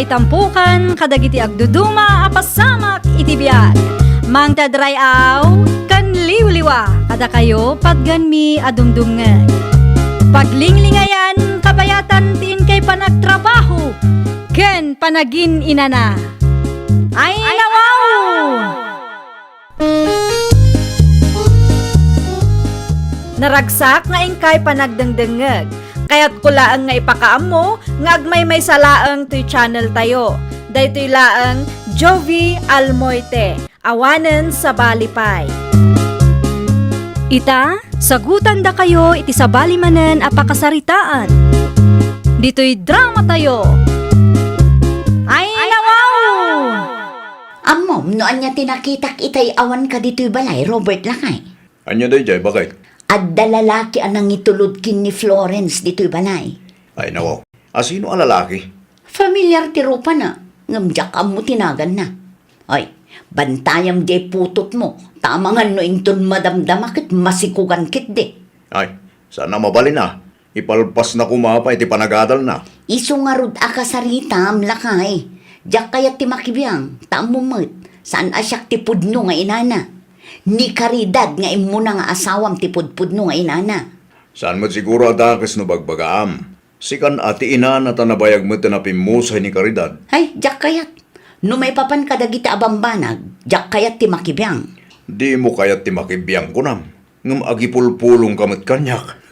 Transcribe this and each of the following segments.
May tampukan, kadagiti agduduma, apasamak itibiyag. Mang tadrayaw, kan liwliwa, kada kayo pagganmi adumdumngeg. Paglinglingayan, kabayatan tiin kay panagtrabaho, ken panagin inana. Ay nawaw! Naragsak nga ingkay panagdengdengeg. Kaya't kulaang nga ipakaam mo, nga agmay may salaang to'y channel tayo. Daytoy laang Jovi Almoite, awanen sa balipay. Ita, sagutan da kayo iti sa balimanen apakasaritaan. Dito'y drama tayo. Ay nawaw! Amom, noan niya tinakitak itay awan ka dito'y balay, Robert lakay. Anya day jay, bakit? At dalalaki anang itulod kin ni Florence dito'y balay. Ay nawo, asino ang lalaki? Familiar ti rupa na, ngamjak mo tinagan na. Ay, bantayam jay putot mo, tamangan no inton madamdama kit masikugan kit de. Ay, sana mabalin na. Ipalpas na kumapa, iti panagadal na. Isu nga rud akasarita am lakay. Jak kayat ti makibiyang, taamumot, saan asyak ti pudno nga inana. Ni karidad nga imuna nga asawam ti pudpudno nga inana. Saan mo siguro adakis no bagbagaam? Sikan ati ina na tanabayag mo tinapimusay ni karidad. Ay, jak kayat. No may papan kadagiti abambanag, jak kayat ti makibiyang. Di mo kayat ti makibiyang kunam. Ngam agipulpulong kamot kanyak.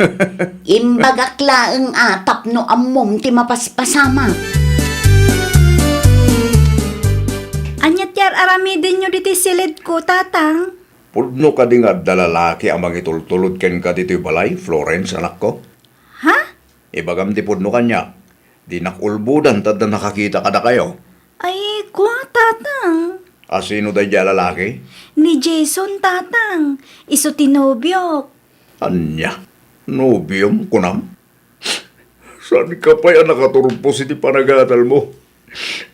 Imbagakla ang atap no ammom ti mapaspasama. Anyat yar aramidin nyo diti silid ko, tatang. Pudno ka di nga dalalaki ang mangitultulod ken ka dito'y balay, Florence, anak ko. Ha? Ibagam ti pudno kanya. Di nakulbudan tad na nakakita kada kayo. Ay, kuha, tatang. Asino day dya lalaki? Ni Jason, tatang. Iso tinobyo. Anya, nobyom kunam? Saan ka pa yan nakaturumpo si ti panagadal mo?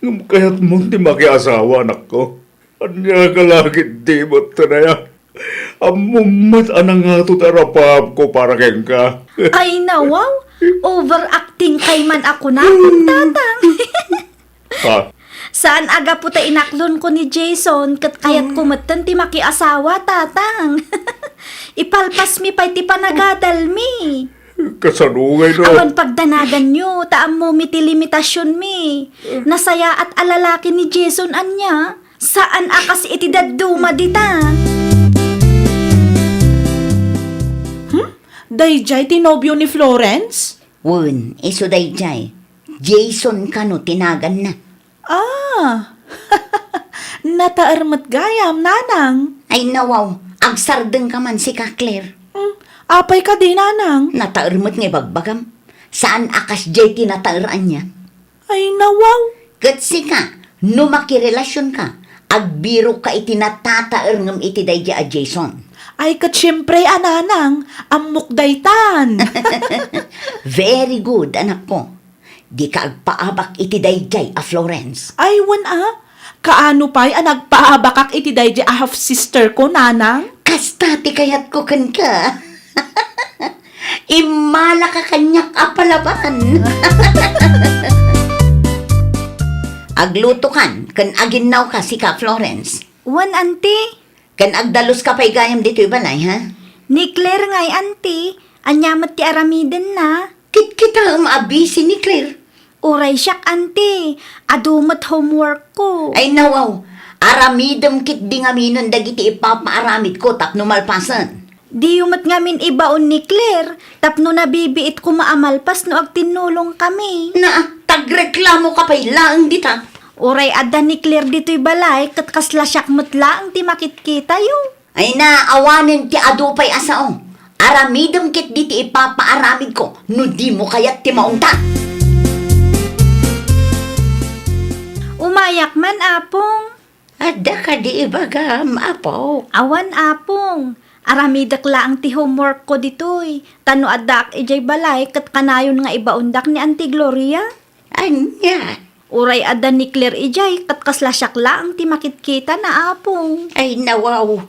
Ngam kaya't mo ti makiasawa, anak ko. Anya ka lagi di mo tanaya. Amumot anang nga tutarapap ko para keng ka. Ay, nawaw. Overacting kay man ako na, tatang. Ha? Saan aga po ta inaklon ko ni Jason kat kayat kumatan ti makiasawa, tatang. Ipalpas mi pa'y ti panagadal mi. Kasanungay no. Awan pagdanagan nyo, taam mo mi ti limitasyon mi. Nasaya at alalaki ni Jason anya. Saan akas iti daduma dita? Dayjay tinobyo ni Florence? Wun, iso dayjay. Jason kano tinagan na. Ah, nataarmat gayam, nanang. Ay nawaw, agsardeng ka man si Kakler. Apay ka di, nanang. Nataarmat nga bagbagam. Saan akas jay tinataaraan niya? Ay, nawaw. Katsi ka, no makirelasyon ka, agbiro ka iti natataar ngam iti dayja a Jason. Ay, kat syempre, ananang, amok daytan. Very good, anak ko. Di ka agpaabak iti dayjay a Florence. Ay, kaano pa'y nagpaabakak iti dayjay a half-sister ko, nanang? Kastati kayat ko kan ka. Imala ka kanyak apalaban. Agluto kan aginaw ka si ka Florence. Wan, auntie. Kan agdalos ka pa'y gayam dito'y balay, ha? Ni Claire nga'y, auntie. Anyamat ti aramiden na. Kita maabisi ni Claire. Uray siyak, auntie. Adumat homework ko. Ay nawaw, aramidem kit di ngaminon dagiti ipapaaramid ko tapno malpasan. Di yumat ngamin ibaon ni Claire. Tapno nabibiit ko maamalpas no agtinulong kami. Na, tagreklamo ka pa'y laang dita. Uray adda ni Claire dito'y balay kat kasla siyak mutla ang ti makitkita yo. Ay na, awanin ti adupay asaong. Aramidem kit diti ipapaaramid ko, no di mo kayat ti maunta. Umayak man, apong. Adda ka di ibagam, apo. Awan, apong. Aramidak laang ti homework ko ditoy. Tano adak ijay balay kat kanayon nga ibaundak ni Auntie Gloria. Anya, Uray adda ni Claire ijay kat kasla siyak laang ti makitkita na, apong. ay nawaw.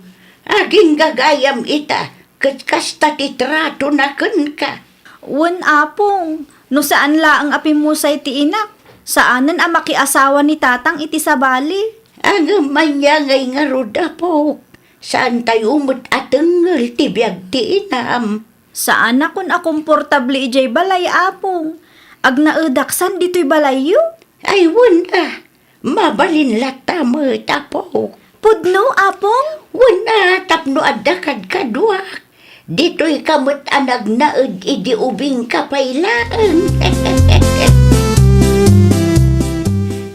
Aging gagayam ita, kat kasta ti trato na kun ka. Wan, apong. No saan laang api mo say ti inak. Saanan ang makiasawa ni tatang iti sa bali? Ang manyangay nga roda po. Saan tayo mo't atengel ti biyag ti inam? Saan na kun akomportable ijay balay apong? Ag naedaksan dito'y balayo? Ay, wala. Mabalin lata mo tapo. Pudno apong? Wala tapno adakad kaduak. Dito'y kamot anag naed idi ubing kapailaan.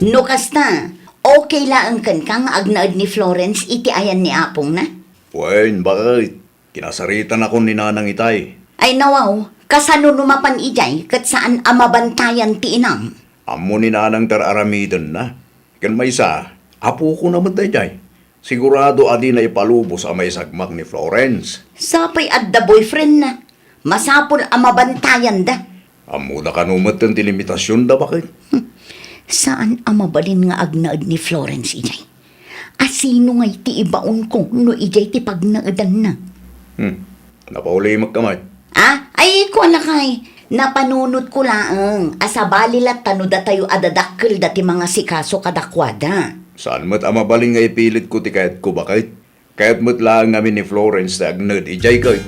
No kasta, okay lang kan kang agnaed ni Florence iti ayan ni Apong na? Wen, bakit? Kinasaritan ako ni Nanang Itay. Ay nawaw, kasano numapan ijay kat saan amabantayan ti inam? Amo ni Nanang tararamidan na. Kan may isa, apo ko naman tayo. Sigurado adi na ipalubos ang may sagmak ni Florence. Sapay adda boyfriend na. Masapol amabantayan da. Amo na kanumat ang tilimitasyon da bakit? Saan amabalin nga agnaed ni Florence ijay? Asino ngay ti ibaon ko no ijay ti pagnaedan na? Napauli magkamay. Ay ko alakay. Napanunod ko laang. Asabalilat tano da tayo adadakkel dati mga sikaso kadakwada. Saan mo't amabaling nga ipilit ko ti kayat ko bakit? Kayat mo't lang ngamin ni Florence na agnad ijay kay.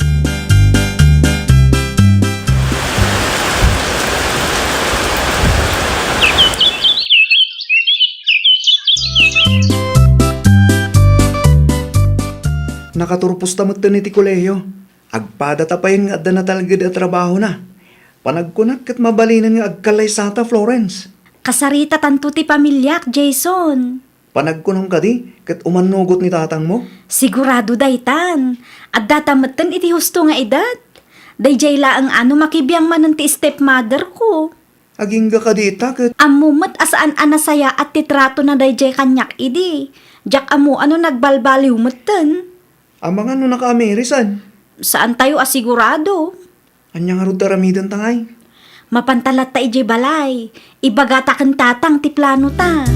Nakaturpos tamot to ni ti kolehiyo. Agpada tapayin nga adda na talaga da trabaho na. Panagkunak kat mabalinan nga agkalay sata Florence. Kasarita tanto ti pamilyak, Jason. Panagkunong ka di, kat umanugot ni tatang mo. Sigurado daytan. At datamatan iti husto nga edad. Dayjay laang ano makibiyang manan ti stepmother ko. Aging ka dita, kat Amumat asaan anasaya at titrato na dayjay kanyak idi. Jak amo ano nagbalbaliw matan. ang mga no naka-amerisan. Saan tayo asigurado? Anya nga ro taramidan tangay. Mapantalat ta ijay balay. Ibagata kan tatang ti plano ta.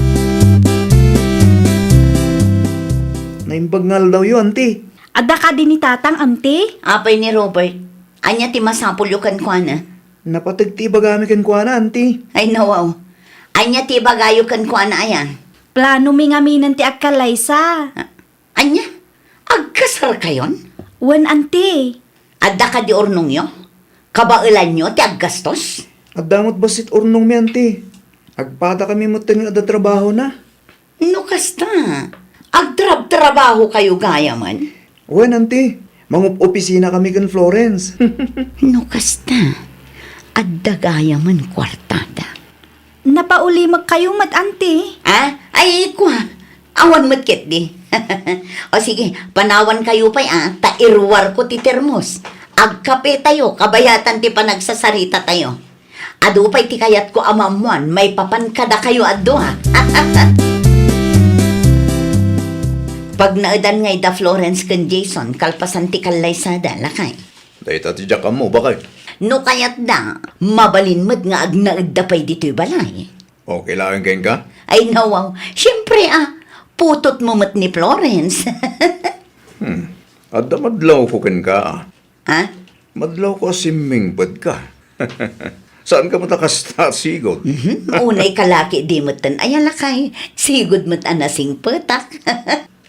Naimbag ngal daw yun, auntie. Adda ka din ni tatang, ante? Apay ni Robert. Anya ti masapol yung kankwana. Napatagti bagami kan kuana, auntie. Ay nawaw. Anya ti bagayo kankwana ayan. Plano mi nga minan ti agkalaysa. Anya? Agkasar kayon? Wen, ante. Adda ka di ornong yo? Kabailan nyo ti aggastos? At damot basit urnong mi, auntie. Agpada kami mo nga ada trabaho na. No kasta. Agtrab-trabaho kayo gaya man. Wen, auntie. Mangup-opisina kami kan Florence. No kasta. Adda gaya man kwartada. Napauli magkayo mat, ante. Ay ko ha. Awan matkit di. O sige, panawan kayo pa tairwar ko ti termos. Agkape tayo, kabayatan ti panagsasarita tayo. Ado pa'y ti kayat ko amamuan, may papankada kayo ado ha. Pag naedan ngay da Florence kan Jason, kalpasan ti kalaysada, lakay. Dahil tatidyak ka mo, bakit? No kayat da, mabalinmad nga agnaed da pa'y dito'y balay. O, kailangan kain ka? Ay nawaw, syempre putot mo mat ni Florence. At madlaw ko kan ka. Ha? Madlaw ko asiming bad ka. Saan ka matakasta sigod? Unay kalaki di matan ay alakay. Sigod mat anasing petak.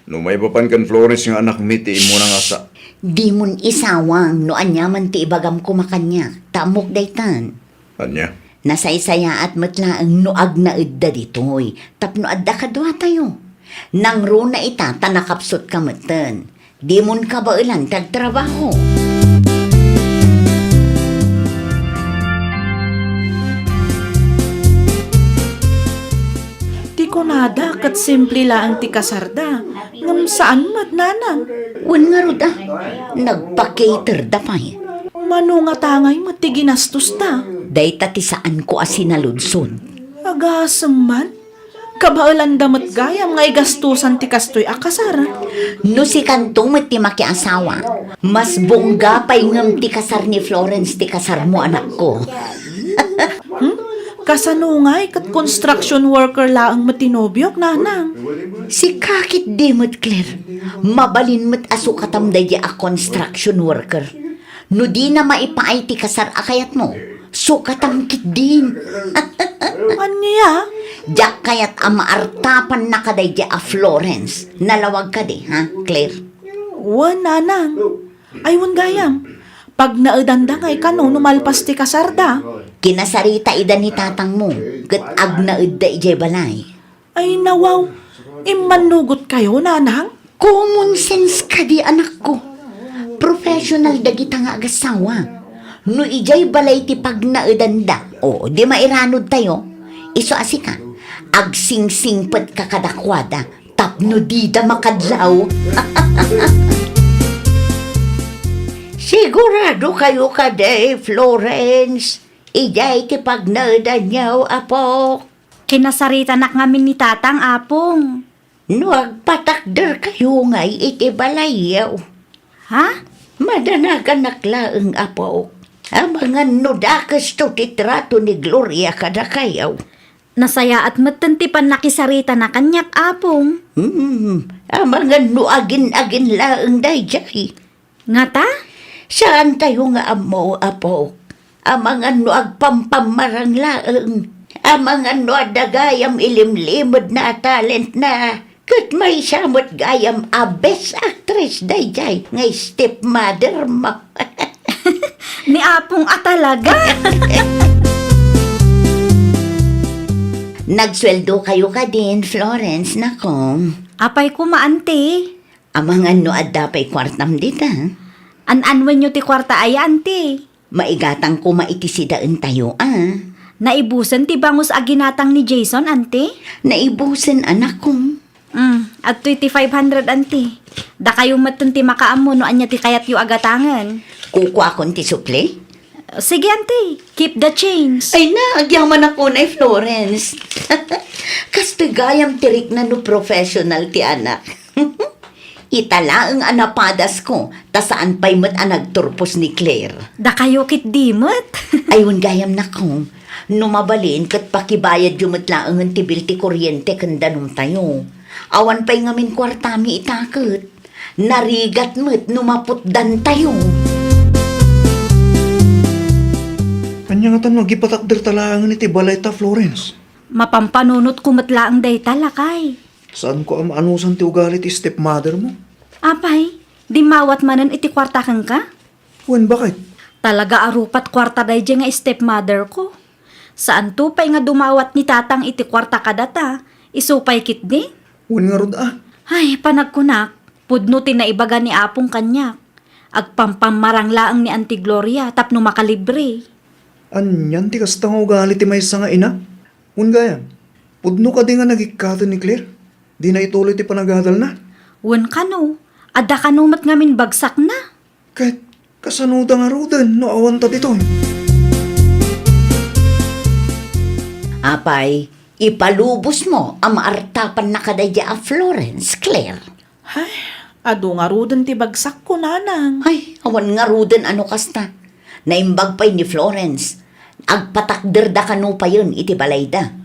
No may papan kan Florence yung anak miti mo nang asa. Di mun isawang no anyaman ti ibagam ko makanya. Tamok daytan. Anya? Nasaysaya at matlaang no agnaed da ditoy. Tapno adda kadwa tayo. Nang ro na ita tanakapsot ka matan. Di mun kabailan tagtrabaho. Di ko nada kat simple lang ti kasarda. Ngam saan mat nanang? Wan nga ro da. Nagpa-cater da pa'y. Mano nga tangay mat ti ginastos ta. Dayta ti saan ko asinaludsod. Agasam man. Kabaulan damat gayam nga igastusan ti kastoy akasara. No si Kantong mat ti makiasawa, mas bongga pa'y ngam ti kasar ni Florence ti kasar mo anak ko. Kasanungay kat construction worker laang matinobyok nanang. Si kakit di mat Claire, mabalin mat aso katamday di a construction worker. No di na maipaay ti kasar akayat mo, so katamkit din. Anya? Jak kayat amaartapan na kaday di a Florence. Nalawag ka di, ha, Claire? Wan, nanang. Ay, wan gayam. Pag naedanda ngay kano, numalpas ti kasarda. Kinasarita ida ni tatang mo. Kat ag naed da ijay balay. Ay, nawaw. Imanugot kayo, nanang? Common sense ka di, anak ko. Professional dagita nga agasawa. No ijay balay ti pag naedanda. O, di mairanod tayo. Iso asika. Ag sing-singpet ka kadakwada. Tapno di da makadlaw. Sigurado kayo kaday, Florence. Ijay ti pag naedanyaw, apo. Kinasarita nak ngamin ni tatang apong. No agpatakder kayo ngay iti balayaw. Ha? Madanagan naklaang apo. Amangan no dakas to titrato ni Gloria kada kayaw. Nasaya at matantipan nakisarita na kanyak apong. Amangan no agin-agin laang dayjay. Nga ta? Saan tayo nga amo, apo? Amangan no agpampamarang laang. Amangan no adagayam ilimlimod na talent na. Kat may samot gayam a best actress dayjay ngay stepmother mo. Ni apong atalaga. Nagsweldo kayo ka din, Florence, nako. Apay ko maante. Amangan no adda pa'y kwartam dita. An-anwan nyo ti kwarta ay ante. Maigatang ko maitisidaan tayo, ah. Naibusan ti bangus aginatang ni Jason ante. Naibusin anak ko. At 2,500 ante. Da kayo matunti makaamo no anya ti kayat yu agatangan. Kukuha akong ti supli. Sige ante, keep the change. Ay na, agyaman ako na Florence. Kastigayam tirik na no professional ti anak. Itala ang anapadas ko, ta saan pa'y mat anagturpos ni Claire. Da kayo kit dimot. Ayun gayam na ko. Numabalin kat pakibayad yumatlaang ang tibil ti kuryente kandanong tayo. Awan pa'y ngamin kwartami itakot. Narigat mo't numaputdan tayo. Kanya nga tanong, gipatakder talangan iti balay ta, Florence. Mapampanunot kumatlaang day talakay. Saan ko ang anusan ti ugali ti stepmother mo? Apay, di mawat manan iti kwarta kang ka? Wen, bakit? Talaga arupat kwarta day dyan nga stepmother ko. Saan to pa'y nga dumawat ni tatang iti kwarta kadata? Isupay kit di? Wen nga rod Ay, panagkunak. Pudno tinaibaga ni apong kanyak. Agpampamaranglaang ni Auntie Gloria tapno makalibre. Anyan ti kasta nga ugali ti may nga ina. Wen gaya, pudno ka di nga nagikato ni Claire. Di na ituloy ti panagadal na. Wen kano, adda kanumat ngamin bagsak na. Kahit kasanuda nga rodan, no awan ta dito. Apay, ipalubos mo ang maartapan na kadaya a Florence, Claire. Ay, ado nga rudan ti bagsak ko, nanang. Ay, awan nga ruden ano kasta. Naimbag pa'y ni Florence. Agpatakder da kano pa yun, iti balayda.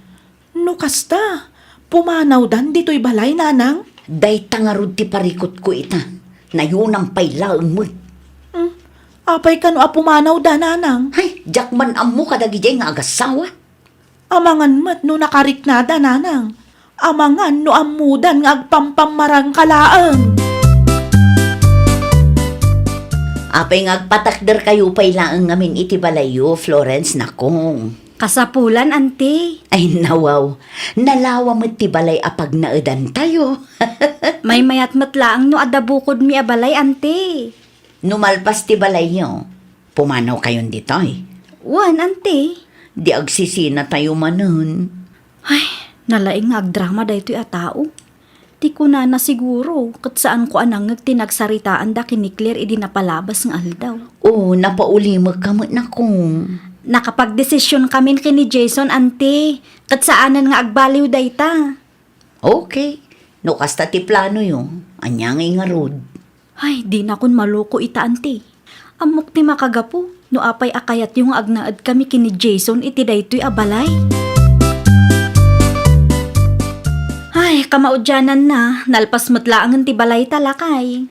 No kasta, pumanaw dan dito'y balay, nanang. Day tangarod ti parikot ko ita. Nayunang pa'y laang mo. Apay kano pumanaw da, nanang. Ay, jakman amo kadagijay nga agasawa. Amangan mat no nakariknada, nanang. Amangan no amudan nga agpampamarang kalaang. Apay nga agpatakder kayo pa'y laang ngamin iti balayo, Florence, nakong. Kasapulan, ante. Ay, nawaw. Nalawa mo't ti balay apag naedan tayo. May mayat matlaang no adabukod mi abalay, ante. Numalpas ti balay nyo. Pumanaw kayon dito eh. Wan, ante. Di agsisina tayo manon. Ay, nalaing nga agdrama daytoy a tao. Di ko na siguro kat saan ko anang tinagsaritaan da kini Claire idi napalabas nga aldaw. Oo, napaulimag ka mo na kong. Nakapagdesisyon kami kini Jason, ante. Kat saanan nga agbaliw dayta. Okay. No kasta ti plano yun. Anyangay nga rod. Ay, di na kun maloko ita, ante. Amok ti makagapo, no apay akayat yung agnaad kami kini Jason iti daytoy abalay. Ay, kamaudyanan na, nalpas matlaangan ti balay talakay.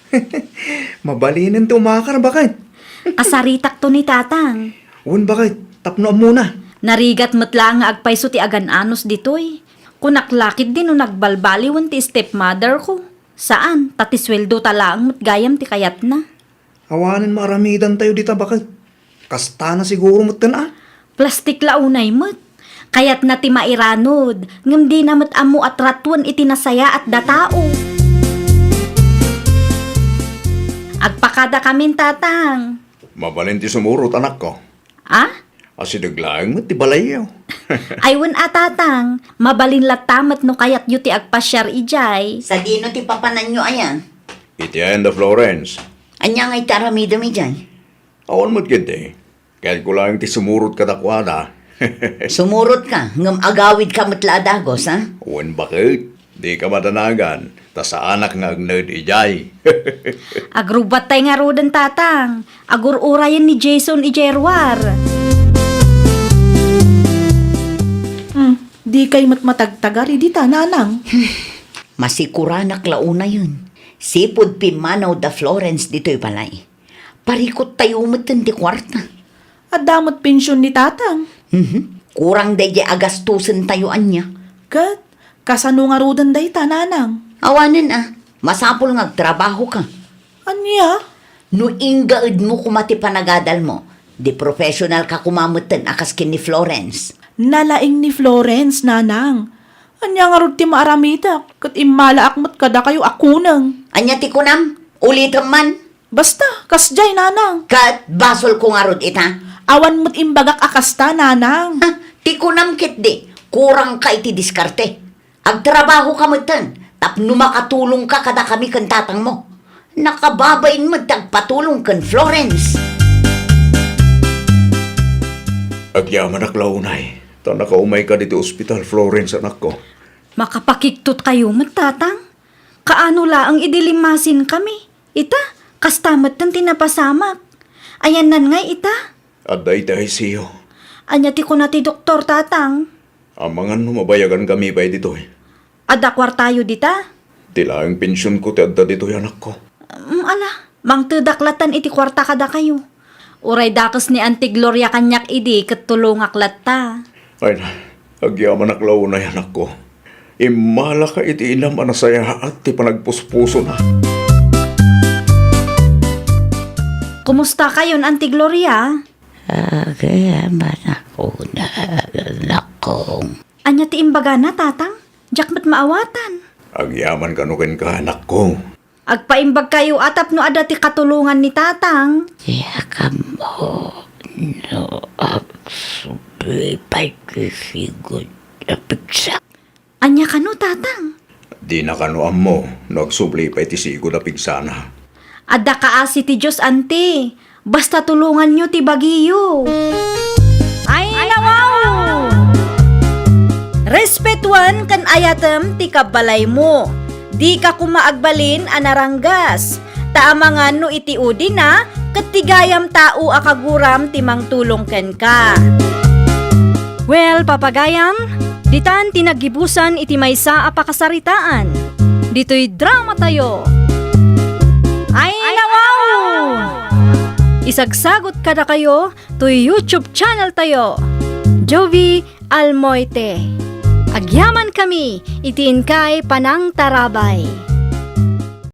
Mabalinin ti umakar, bakit? Kasaritak to ni tatang. Wen, bakit? Tapno muna. Narigat matla nga agpayso ti agan-anos ditoy. Kunaklakid din no nagbalbaliwan ti stepmother ko. Saan? Tatisweldo talaang matgayam ti kayat na. Awanin maramidan tayo dita bakit? Kasta na siguro mo't ka na. Plastik launay mo't. Kayat na ti mairanod. Ngam di na mo't amo at ratwan itinasaya at datao. Agpakada kamin tatang. Mabalin ti sumurot anak ko. Ah? Asidaglaang mo't ti balayaw. Aywan atatang. Mabalin latamat no kayat yu ti agpasyar ijay. Sa dino ti papanan nyo ayan. Iti and the Florence. Anya ngay taramida mi dyan. Awan mo't gindi. Kahit ko lang ti sumurot kadakwada. Sumurot ka, ngam agawid ka matladagos, ha? Awan bakit? Di ka matanagan. Ta sa anak nga agnerd ijay. Agrubat tay nga rodan tatang. Agur-urayan ni Jason Ijerwar. Di kay matmatagtagari dita, nanang. Masikuranak launa yun. Sipod pimanaw da Florence dito'y balay. Parikot tayo umatan di kwarta. At damot pensyon ni tatang. Kurang day agastusan tayo anya. Kat, kasano nga rodan day ta, nanang. Awanan masapol nga trabaho ka. Anya? No ingaad mo kumati panagadal mo, di professional ka kumamutan akas kin ni Florence. Nalaing ni Florence, nanang. Anya nga rod ti maaramita, kat imalaak mo't kada kayo akunang. Anya ti kunam, ulitam man. Basta, kasjay, nanang. Kat basol ko nga rod ita. Awan mo't imbagak akasta, nanang. Ha, ti kunam kit di, kurang ka iti diskarte. Agtrabaho ka mutan, tapno makatulong ka kada kami kan tatang mo. Nakababain mo tagpatulong kan Florence. Agyaman ak launay. Ta nakaumay ka dito ospital, Florence, anak ko. Makapakiktot kayo matatang. Kaano laang idilimasin kami. Ita, kastamat ng tinapasamak. Ayan nan nga ita. At dahi tayo siyo. Anya ti ko na ti doktor tatang. Amangan mabayagan kami pa dito eh. Adakwar tayo dita. Tila ang pensyon ko ti adda dito anak ko. Ala, mang tudaklatan iti kwarta kada kayo. Uray dakas ni Auntie Gloria kanyak idi katulong aklata. Ay na, agyaman ak launay anak ko. Imala ka iti inam anasaya at ti panagpuspuso na. Kumusta kayon, Auntie Gloria? Agayaman ako na lakong. Anya ti imbaga na tatang? Jakmat maawatan. Agyaman kanukin ka anak ko. Agpaimbag kayo atap no ada ti katulungan ni tatang. Yaka mo no absubi pagkisigod na pigsak. Anya kano tatang? Di na kanuam mo, nagsubli pa iti sigo na pigsana. Ada kaasi ti Diyos, ante. Basta tulungan nyo ti bagiyo. Ay, nawaw! Respetuan kan ayatem ti kabalay mo. Di ka kumaagbalin anaranggas. Taamangan no iti udi na, katigayam tao akaguram timang tulong ken ka. Well, papagayam, ditan tinagibusan iti maysa apakasaritaan. Dito'y drama tayo. Ay, nawaw! Isagsagot kada kayo to YouTube channel tayo. Jovi Almoite. Agyaman kami, itiin kay Panang Tarabay.